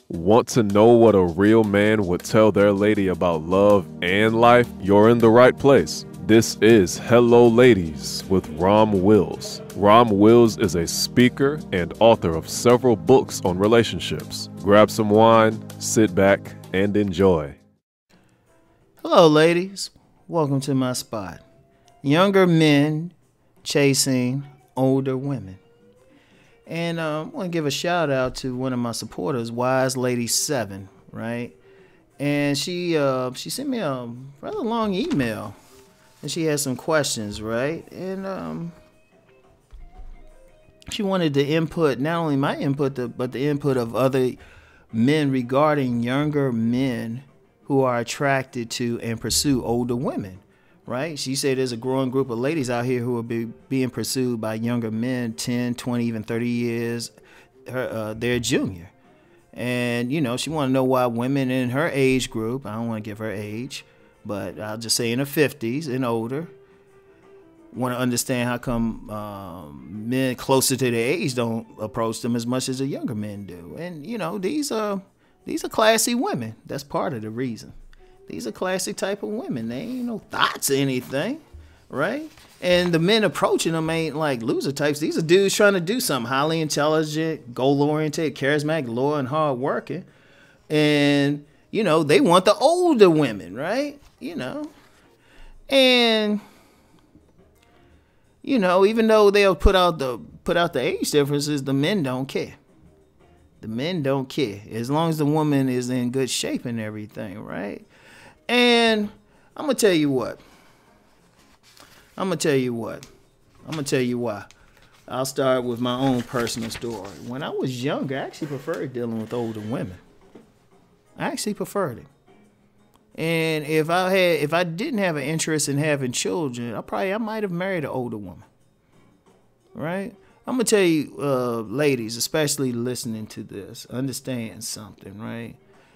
Want to know what a real man would tell their lady about love and life? You're in the right place. This is Hello Ladies with Rom Wills. Rom Wills is a speaker and author of several books on relationships. Grab some wine, sit back, and enjoy. Hello, ladies. Welcome to my spot. Younger men chasing older women. And I want to give a shout out to one of my supporters, Wise Lady 7, right? And she sent me a rather long email, and she had some questions, right? And she wanted the input, not only my input, but the input of other men regarding younger men who are attracted to and pursue older women. Right? She said there's a growing group of ladies out here who will being pursued by younger men, 10, 20, even 30 years, their junior. And, you know, she wanted to know why women in her age group, I don't want to give her age, but I'll just say in her 50s and older, want to understand how come men closer to their age don't approach them as much as the younger men do. And, you know, these are classy women. That's part of the reason. These are classy type of women. They ain't no thoughts or anything, right? And the men approaching them ain't like loser types. These are dudes trying to do something. Highly intelligent, goal-oriented, charismatic, loyal, and hard-working. And, you know, they want the older women, right? You know. And, you know, even though they'll put out the age differences, the men don't care. The men don't care. As long as the woman is in good shape and everything, right? And I'm going to tell you what. I'm going to tell you why. I'll start with my own personal story. When I was younger, I actually preferred dealing with older women. I actually preferred it. And if I didn't have an interest in having children, I might have married an older woman. Right? I'm going to tell you, ladies, especially listening to this, understand something, right?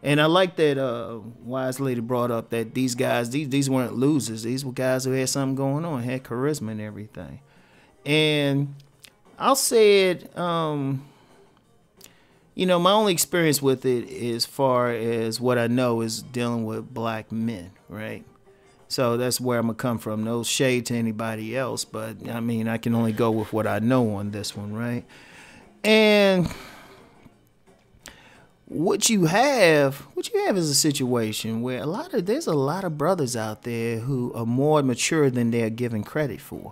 And I like that Wise Lady brought up that these guys, these weren't losers. These were guys who had something going on, had charisma and everything. And I'll say it, you know, my only experience with it as far as what I know is dealing with black men, right? So that's where I'm going to come from. No shade to anybody else, but I mean, I can only go with what I know on this one, right? And what you have is a situation where there's a lot of brothers out there who are more mature than they're given credit for.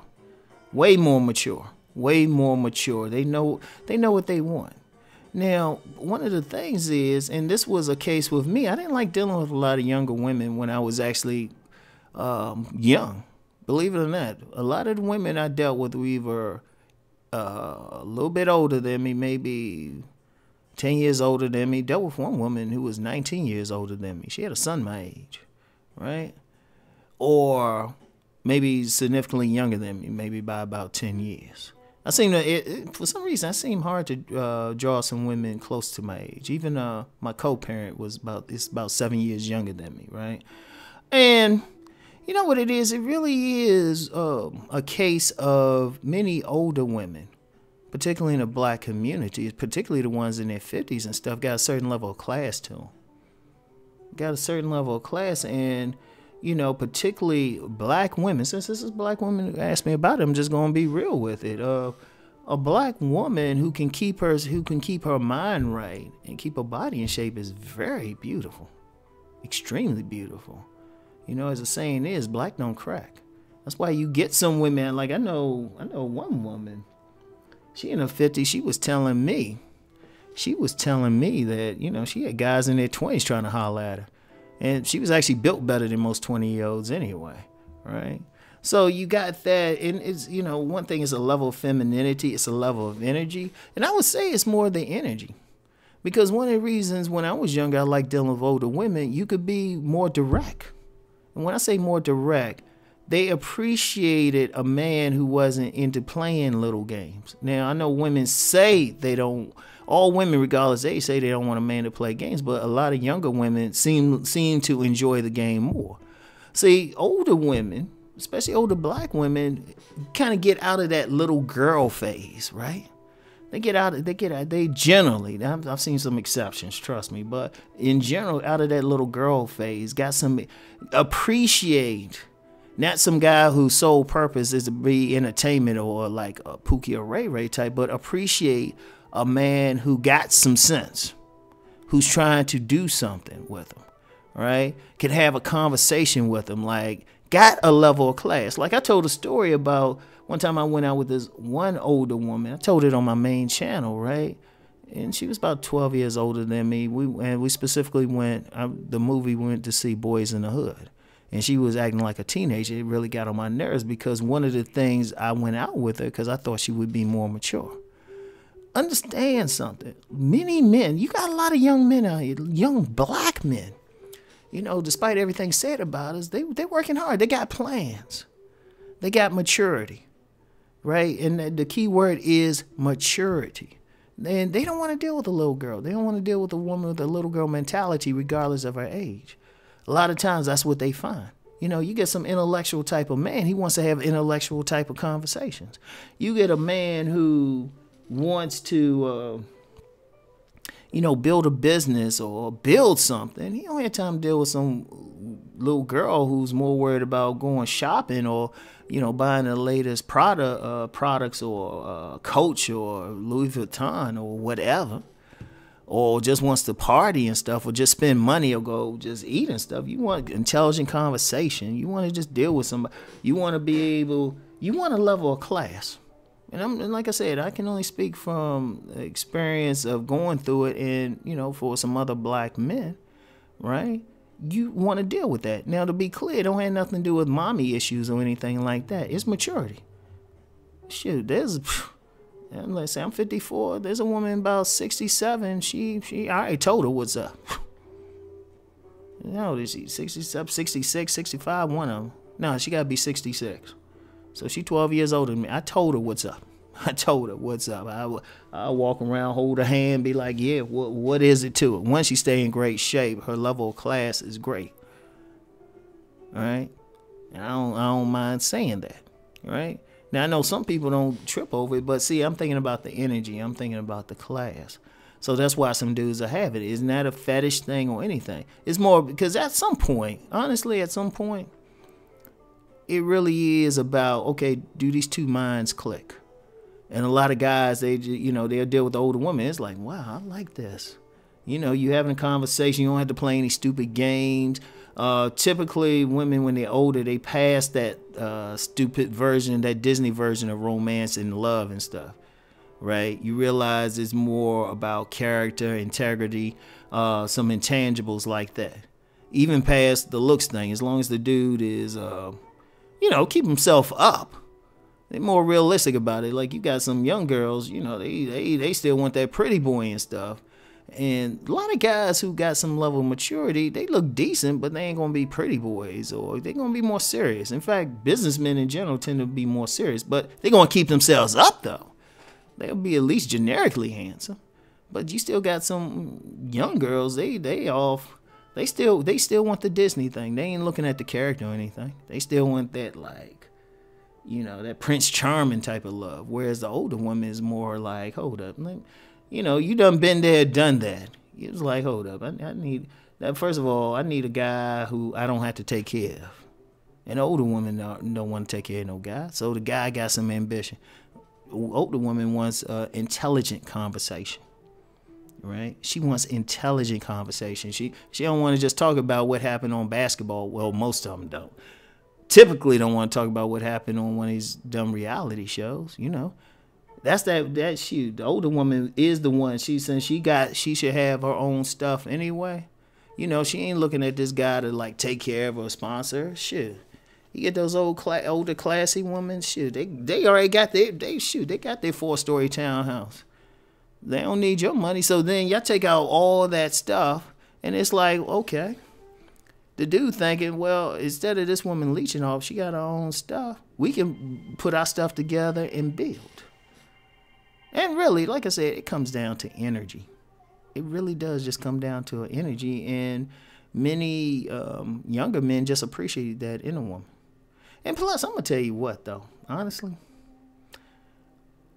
Way more mature. They know what they want. Now, one of the things is, and this was a case with me, I didn't like dealing with a lot of younger women when I was actually young. Believe it or not, a lot of the women I dealt with were either a little bit older than me, maybe 10 years older than me. Dealt with one woman who was 19 years older than me. She had a son my age, right? Or maybe significantly younger than me, maybe by about 10 years. I seem for some reason, I seem hard to draw some women close to my age. Even my co-parent is about 7 years younger than me, right? And you know what it is? It really is a case of many older women, particularly in the black community, particularly the ones in their 50s and stuff, got a certain level of class to them. And, you know, particularly black women, since this is black women who asked me about it, I'm just going to be real with it. A black woman who can keep her mind right and keep her body in shape is very beautiful, extremely beautiful. You know, as the saying is, black don't crack. That's why you get some women, like I know one woman, she in her 50s, she was telling me that, you know, she had guys in their 20s trying to holler at her. And she was actually built better than most 20-year-olds anyway, right? So you got that, and it's, you know, one thing is a level of femininity, it's a level of energy. And I would say it's more the energy. Because one of the reasons when I was younger, I liked dealing with older women, you could be more direct. And when I say more direct, they appreciated a man who wasn't into playing little games. Now, I know women say they don't, all women, regardless of age, say they don't want a man to play games, but a lot of younger women seem to enjoy the game more. See, older women, especially older black women, kind of get out of that little girl phase, right? They generally, I've seen some exceptions, trust me, but in general, out of that little girl phase, got some appreciate, not some guy whose sole purpose is to be entertainment or like a Pookie or Ray Ray type, but appreciate a man who got some sense, who's trying to do something with him, right? Can have a conversation with him, like got a level of class. Like I told a story about one time I went out with this one older woman. I told it on my main channel, right? And she was about 12 years older than me. We specifically the movie we went to see Boys in the Hood. And she was acting like a teenager. It really got on my nerves because one of the things I went out with her because I thought she would be more mature. Understand something. Many men, you got a lot of young men out here, young black men. You know, despite everything said about us, they're working hard. They got plans. They got maturity. Right? And the key word is maturity. And they don't want to deal with a little girl. They don't want to deal with a woman with a little girl mentality regardless of her age. A lot of times that's what they find. You know, you get some intellectual type of man. He wants to have intellectual type of conversations. You get a man who wants to, build a business or build something. He don't have time to deal with some little girl who's more worried about going shopping or buying the latest products or Coach or Louis Vuitton or whatever, or just wants to party and stuff, or just spend money or go just eat and stuff. You want intelligent conversation. You want to just deal with somebody. You want a level of class. And like I said, I can only speak from the experience of going through it and, for some other black men, right? You want to deal with that. Now, to be clear, it don't have nothing to do with mommy issues or anything like that. It's maturity. Shoot, let's say I'm 54. There's a woman about 67. I already told her what's up. Is she 67, 66, 65, one of them. No, she got to be 66. So she 12 years older than me. I told her what's up. I walk around, hold her hand, be like, yeah, what is it to her? Once she stay in great shape, her level of class is great. All right? And I don't mind saying that. All right? Now, I know some people don't trip over it, but see, I'm thinking about the energy. I'm thinking about the class. So that's why some dudes will have it. It's not a fetish thing or anything. It's more because at some point, honestly, it really is about, okay, do these two minds click? And a lot of guys, they'll deal with the older woman. It's like, wow, I like this. You having a conversation. You don't have to play any stupid games. Typically, women, when they're older, they pass that stupid version, that Disney version of romance and love and stuff, right? You realize it's more about character, integrity, some intangibles like that. Even past the looks thing, as long as the dude is... keep himself up. They're more realistic about it. Like you got some young girls, they still want that pretty boy and stuff. And a lot of guys who got some level of maturity, they look decent, but they ain't gonna be pretty boys, or they're gonna be more serious. In fact, businessmen in general tend to be more serious, but they're gonna keep themselves up though. They'll be at least generically handsome. But you still got some young girls, they still want the Disney thing. They ain't looking at the character or anything. They still want that, that Prince Charming type of love. Whereas the older woman is more like, hold up. You done been there, done that. It's like, hold up. I need that. First of all, I need a guy who I don't have to take care of. An older woman don't want to take care of no guy. So the guy got some ambition. Older woman wants intelligent conversation. Right? She wants intelligent conversation. She don't want to just talk about what happened on basketball. Well, most of them don't. Typically don't want to talk about what happened on one of these dumb reality shows, That's that shoot. The older woman is the one. She should have her own stuff anyway. She ain't looking at this guy to take care of her or sponsor her. Shit. You get those older classy women, shit, they already got they got their 4-story townhouse. They don't need your money. So then y'all take out all that stuff, and it's like, okay. The dude thinking, well, instead of this woman leeching off, she got her own stuff. We can put our stuff together and build. And really, like I said, it comes down to energy. It really does just come down to energy. And many younger men just appreciate that in a woman. And plus, I'm going to tell you what, though, honestly.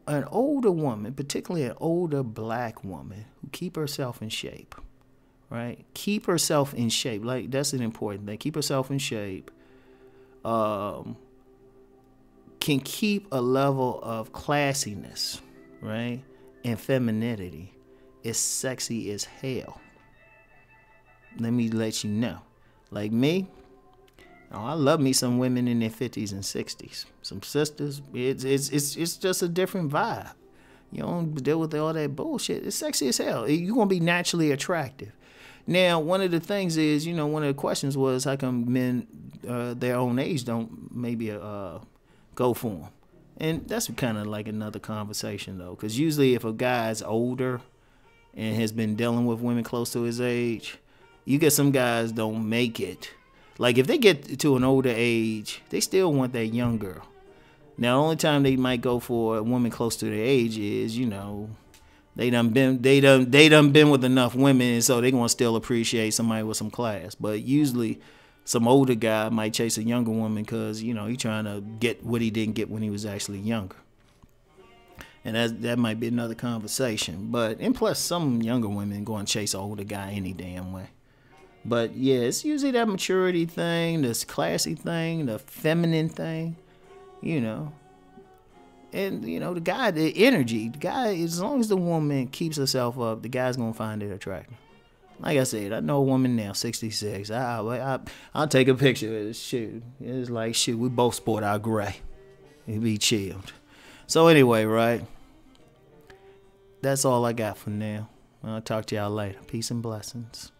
an older woman, particularly an older black woman, who keep herself in shape, right? Keep herself in shape. Like, that's an important thing. Keep herself in shape. Can keep a level of classiness, right? And femininity. Is sexy as hell. Let me let you know. Like me, I love me some women in their 50s and 60s. Some sisters. It's just a different vibe. You don't deal with all that bullshit. It's sexy as hell. You're going to be naturally attractive. Now, one of the things is, one of the questions was, how come men their own age don't maybe go for them? And that's kind of like another conversation, though. Because usually if a guy's older and has been dealing with women close to his age, you get some guys don't make it. Like, if they get to an older age, they still want that young girl. Now, the only time they might go for a woman close to their age is, they done been with enough women, so they gonna still appreciate somebody with some class. But usually, some older guy might chase a younger woman because he trying to get what he didn't get when he was actually younger. And that might be another conversation. And plus, some younger women go and chase an older guy any damn way. But yeah, it's usually that maturity thing, this classy thing, the feminine thing, And, the guy, the energy, the guy, as long as the woman keeps herself up, the guy's going to find it attractive. Like I said, I know a woman now, 66. I'll take a picture of this. Shoot. It's like, shoot, we both sport our gray. We be chilled. So anyway, right? That's all I got for now. I'll talk to y'all later. Peace and blessings.